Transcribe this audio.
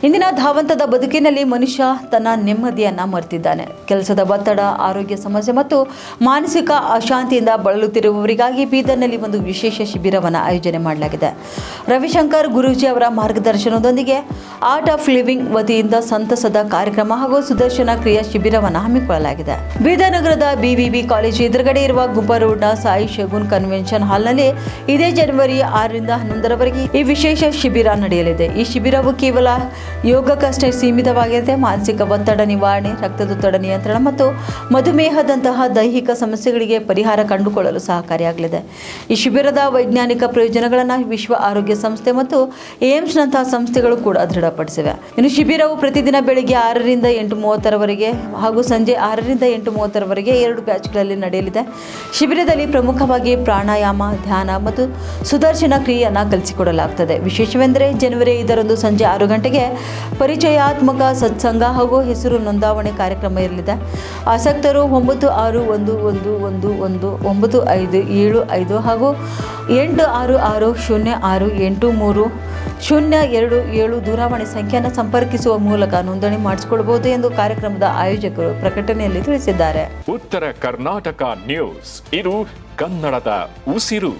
ಇಂದಿನ ಧಾವಂತದ ಬದುಕಿನಲ್ಲಿ ಮನುಷ್ಯ ತನ್ನ ನೆಮ್ಮದಿಯನ್ನು ಮರೆತಿದ್ದಾನೆ. ಕೆಲಸದ ಒತ್ತಡ, ಆರೋಗ್ಯ ಸಮಸ್ಯೆ ಮತ್ತು ಮಾನಸಿಕ ಅಶಾಂತಿಯಿಂದ ಬಳಲುತ್ತಿರುವವರಿಗಾಗಿ ಬೀದರ್ನಲ್ಲಿ ಒಂದು ವಿಶೇಷ ಶಿಬಿರವನ್ನು ಆಯೋಜನೆ ಮಾಡಲಾಗಿದೆ. ರವಿಶಂಕರ್ ಗುರೂಜಿ ಅವರ ಮಾರ್ಗದರ್ಶನದೊಂದಿಗೆ ಆರ್ಟ್ ಆಫ್ ಲಿವಿಂಗ್ ವತಿಯಿಂದ ಸಂತಸದ ಕಾರ್ಯಕ್ರಮ ಹಾಗೂ ಸುದರ್ಶನ ಕ್ರಿಯಾ ಶಿಬಿರವನ್ನು ಹಮ್ಮಿಕೊಳ್ಳಲಾಗಿದೆ. ಬೀದರ್ ನಗರದ ಬಿವಿಬಿ ಕಾಲೇಜು ಎದುರುಗಡೆ ಇರುವ ಗುಬ್ಬ ರೋಡ್ನ ಸಾಯಿ ಶಗುನ್ ಕನ್ವೆನ್ಷನ್ ಹಾಲ್ನಲ್ಲಿ ಇದೇ ಜನವರಿ 6ರಿಂದ 11ರವರೆಗೆ ಈ ವಿಶೇಷ ಶಿಬಿರ ನಡೆಯಲಿದೆ. ಈ ಶಿಬಿರವು ಕೇವಲ ಯೋಗಕ್ಕಷ್ಟೇ ಸೀಮಿತವಾಗಿದೆ. ಮಾನಸಿಕ ಒತ್ತಡ ನಿವಾರಣೆ, ರಕ್ತದೊತ್ತಡ ನಿಯಂತ್ರಣ ಮತ್ತು ಮಧುಮೇಹದಂತಹ ದೈಹಿಕ ಸಮಸ್ಯೆಗಳಿಗೆ ಪರಿಹಾರ ಕಂಡುಕೊಳ್ಳಲು ಸಹಕಾರಿಯಾಗಲಿದೆ. ಈ ಶಿಬಿರದ ವೈಜ್ಞಾನಿಕ ಪ್ರಯೋಜನಗಳನ್ನು ವಿಶ್ವ ಆರೋಗ್ಯ ಸಂಸ್ಥೆ ಮತ್ತು ಏಮ್ಸ್ನಂತಹ ಸಂಸ್ಥೆಗಳು ಕೂಡ ದೃಢಪಡಿಸಿವೆ. ಇನ್ನು ಶಿಬಿರವು ಪ್ರತಿದಿನ ಬೆಳಗ್ಗೆ 6ರಿಂದ 8:30ರವರೆಗೆ ಹಾಗೂ ಸಂಜೆ 6ರಿಂದ 8:30ರವರೆಗೆ 2 ಬ್ಯಾಚ್ಗಳಲ್ಲಿ ನಡೆಯಲಿದೆ. ಶಿಬಿರದಲ್ಲಿ ಪ್ರಮುಖವಾಗಿ ಪ್ರಾಣಾಯಾಮ, ಧ್ಯಾನ ಮತ್ತು ಸುದರ್ಶನ ಕ್ರಿಯೆಯನ್ನು ಕಲಿಸಿಕೊಡಲಾಗುತ್ತದೆ. ವಿಶೇಷವೆಂದರೆ ಜನವರಿ 5ರಂದು ಸಂಜೆ 6 ಗಂಟೆಗೆ ಪರಿಚಯಾತ್ಮಕ ಸತ್ಸಂಗ ಹಾಗೂ ಹೆಸರು ನೋಂದಾವಣೆ ಕಾರ್ಯಕ್ರಮ ಇರಲಿದೆ. ಆಸಕ್ತರು 9611119575 ಹಾಗೂ 8660683027 ದೂರವಾಣಿ ಸಂಖ್ಯೆಯನ್ನು ಸಂಪರ್ಕಿಸುವ ಮೂಲಕ ನೋಂದಣಿ ಮಾಡಿಸಿಕೊಳ್ಳಬಹುದು ಎಂದು ಕಾರ್ಯಕ್ರಮದ ಆಯೋಜಕರು ಪ್ರಕಟಣೆಯಲ್ಲಿ ತಿಳಿಸಿದ್ದಾರೆ. ಉತ್ತರ ಕರ್ನಾಟಕ ನ್ಯೂಸ್, ಇದು ಕನ್ನಡದ ಉಸಿರು.